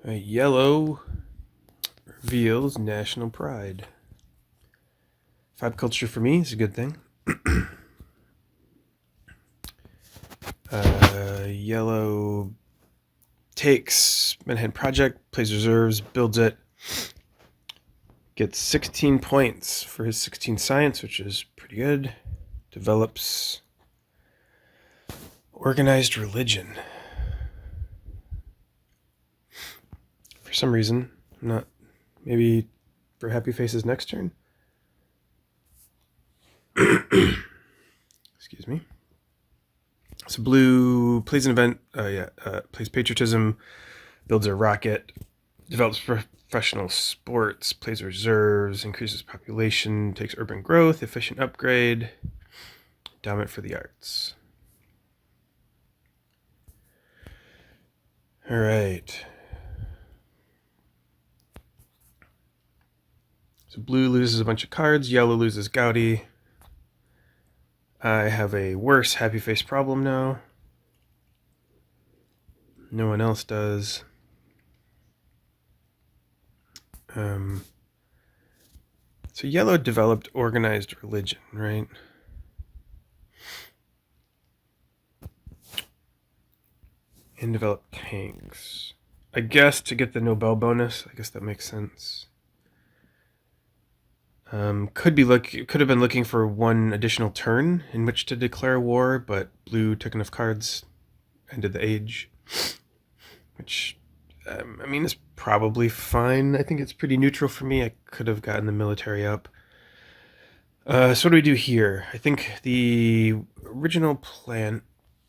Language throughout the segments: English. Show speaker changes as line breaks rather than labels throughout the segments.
Yellow reveals national pride. Fab culture for me is a good thing. Yellow takes Manhattan Project, plays reserves, builds it, gets 16 points for his 16 science, which is pretty good. Develops organized religion. For some reason, not maybe for Happy Face's next turn. Excuse me. So blue plays an event. Plays patriotism, builds a rocket, develops professional sports, plays reserves, increases population, takes urban growth, efficient upgrade, dominant for the arts. All right. So blue loses a bunch of cards, yellow loses Gaudi. I have a worse Happy Face problem now. No one else does. So yellow developed organized religion, right? And developed tanks. I guess to get the Nobel bonus, I guess that makes sense. Could have been looking for one additional turn in which to declare war, but blue took enough cards, ended the age, which is probably fine. I think it's pretty neutral for me. I could have gotten the military up. So what do we do here? I think the original plan.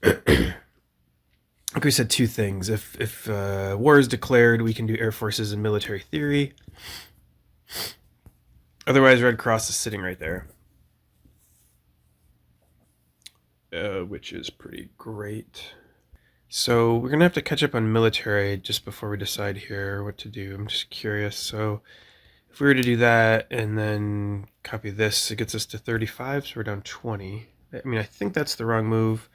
Like we said, two things. If war is declared, we can do air forces and military theory. Otherwise, Red Cross is sitting right there, which is pretty great. So we're gonna have to catch up on military just before we decide here what to do. I'm just curious. So if we were to do that and then copy this, it gets us to 35, so we're down 20. I think that's the wrong move.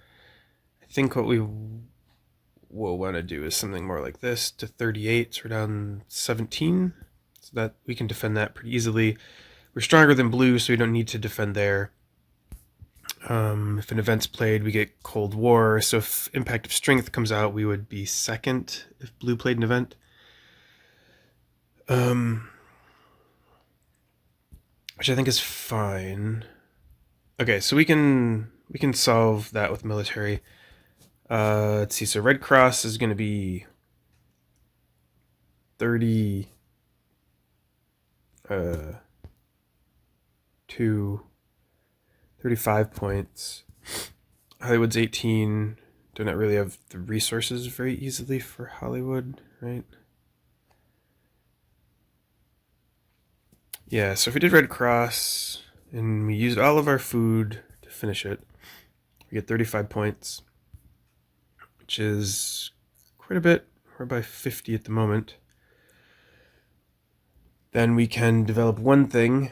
I think what we will want to do is something more like this to 38, so we're down 17. So that we can defend that pretty easily. We're stronger than blue, so we don't need to defend there. If an event's played, we get Cold War. So if Impact of Strength comes out, we would be second if blue played an event. Which I think is fine. Okay, so we can solve that with military. Let's see. So Red Cross is going to be 30. 35 points. Hollywood's 18. Do not really have the resources very easily for Hollywood, right? Yeah, so if we did Red Cross and we used all of our food to finish it, we get 35 points, which is quite a bit. We're by 50 at the moment. Then we can develop one thing.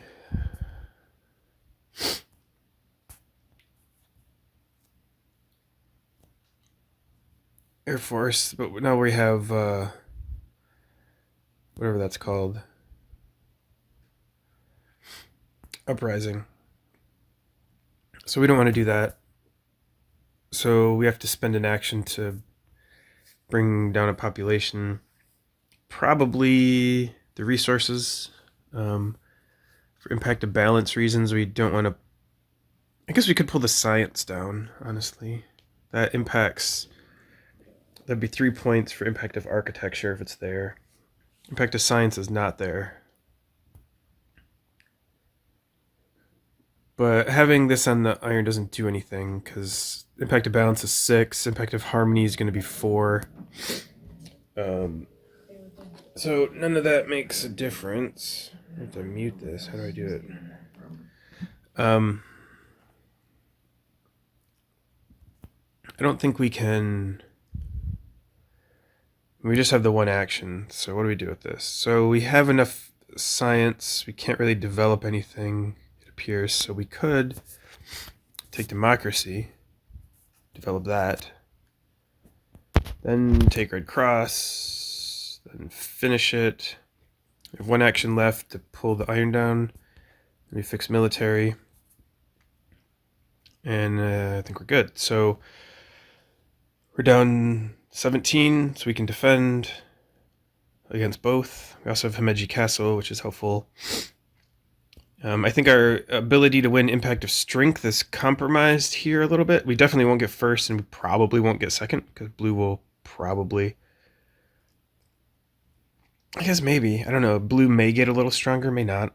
Air Force, but now we have whatever that's called. Uprising. So we don't want to do that. So we have to spend an action to bring down a population. Probably the resources. For impact of balance reasons, we don't want to. I guess we could pull the science down, honestly. That impacts. That'd be 3 points for impact of architecture if it's there. Impact of science is not there. But having this on the iron doesn't do anything, because impact of balance is 6, impact of harmony is going to be 4. So none of that makes a difference. I have to mute this. How do I do it? I don't think we can. We just have the one action. So what do we do with this? So we have enough science. We can't really develop anything, it appears. So we could take democracy, develop that. Then take Red Cross. then finish it. We have one action left to pull the iron down. We fix military. And I think we're good. So we're down 17, so we can defend against both. We also have Himeji Castle, which is helpful. I think our ability to win Impact of Strength is compromised here a little bit. We definitely won't get first, and we probably won't get second, because blue will probably... I guess maybe. I don't know. Blue may get a little stronger, may not.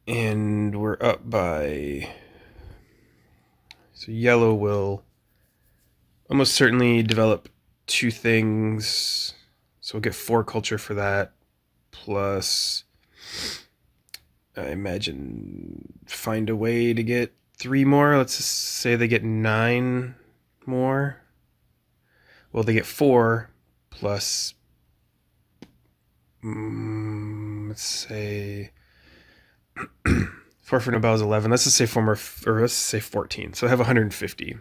And we're up by... So yellow will almost certainly develop 2 things. So we'll get 4 culture for that. Plus, I imagine, find a way to get 3 more. Let's just say they get 9 more. Well, they get 4 plus... let's say... 4 for Nobel is 11. Let's just say 4 more, or let's say 14. So I have 150.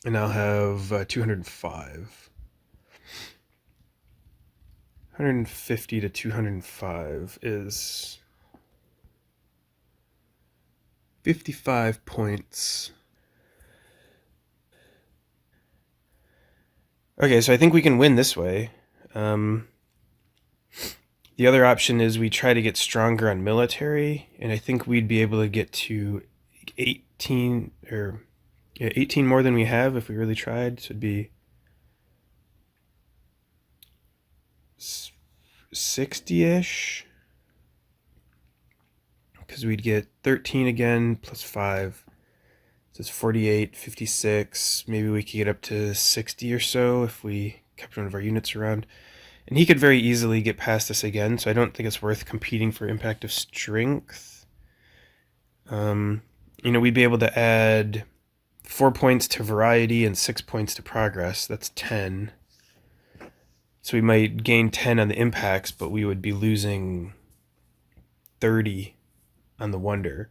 And I'll have 205. 150 to 205 is 55 points. Okay, so I think we can win this way. The other option is we try to get stronger on military, and I think we'd be able to get to 18 or 18 more than we have if we really tried. So it'd be 60-ish, because we'd get 13 again plus 5. So it's 48, 56. Maybe we could get up to 60 or so if we kept one of our units around. And he could very easily get past us again, so I don't think it's worth competing for Impact of Strength. We'd be able to add 4 points to Variety and 6 points to Progress. That's 10. So we might gain 10 on the impacts, but we would be losing 30 on the Wonder.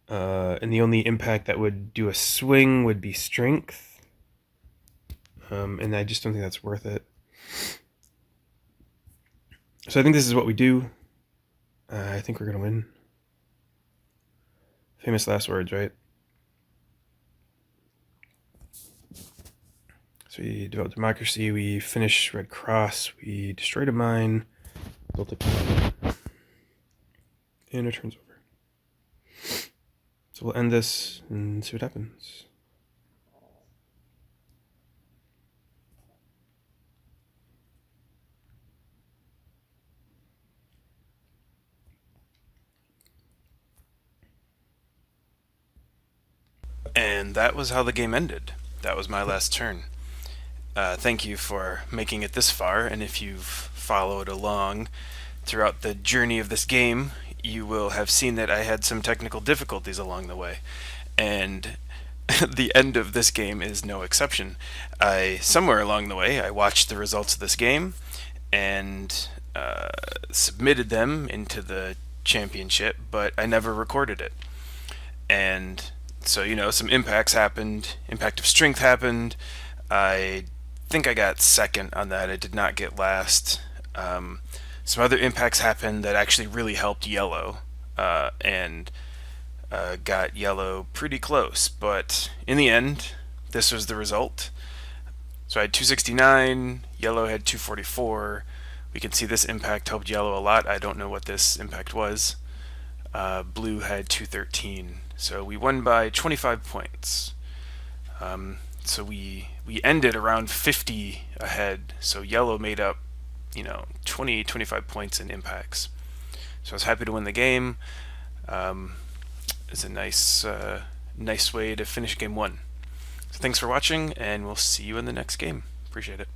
And the only impact that would do a swing would be Strength. And I just don't think that's worth it. So I think this is what we do. I think we're going to win. Famous last words, right? So we developed democracy, we finished Red Cross, we destroyed a mine, built a colony, and it turns over. So we'll end this and see what happens. And that was how the game ended. That was my last turn. Thank you for making it this far, and if you've followed along throughout the journey of this game, you will have seen that I had some technical difficulties along the way. And the end of this game is no exception. Somewhere along the way, I watched the results of this game and submitted them into the championship, but I never recorded it. And so, some impacts happened. Impact of Strength happened. I think I got second on that. I did not get last. Some other impacts happened that actually really helped yellow, and got yellow pretty close. But in the end, this was the result. So I had 269, yellow had 244. We can see this impact helped yellow a lot. I don't know what this impact was. Blue had 213. So we won by 25 points. So we ended around 50 ahead. So yellow made up, 20, 25 points in impacts. So I was happy to win the game. It's a nice way to finish game 1. So thanks for watching, and we'll see you in the next game. Appreciate it.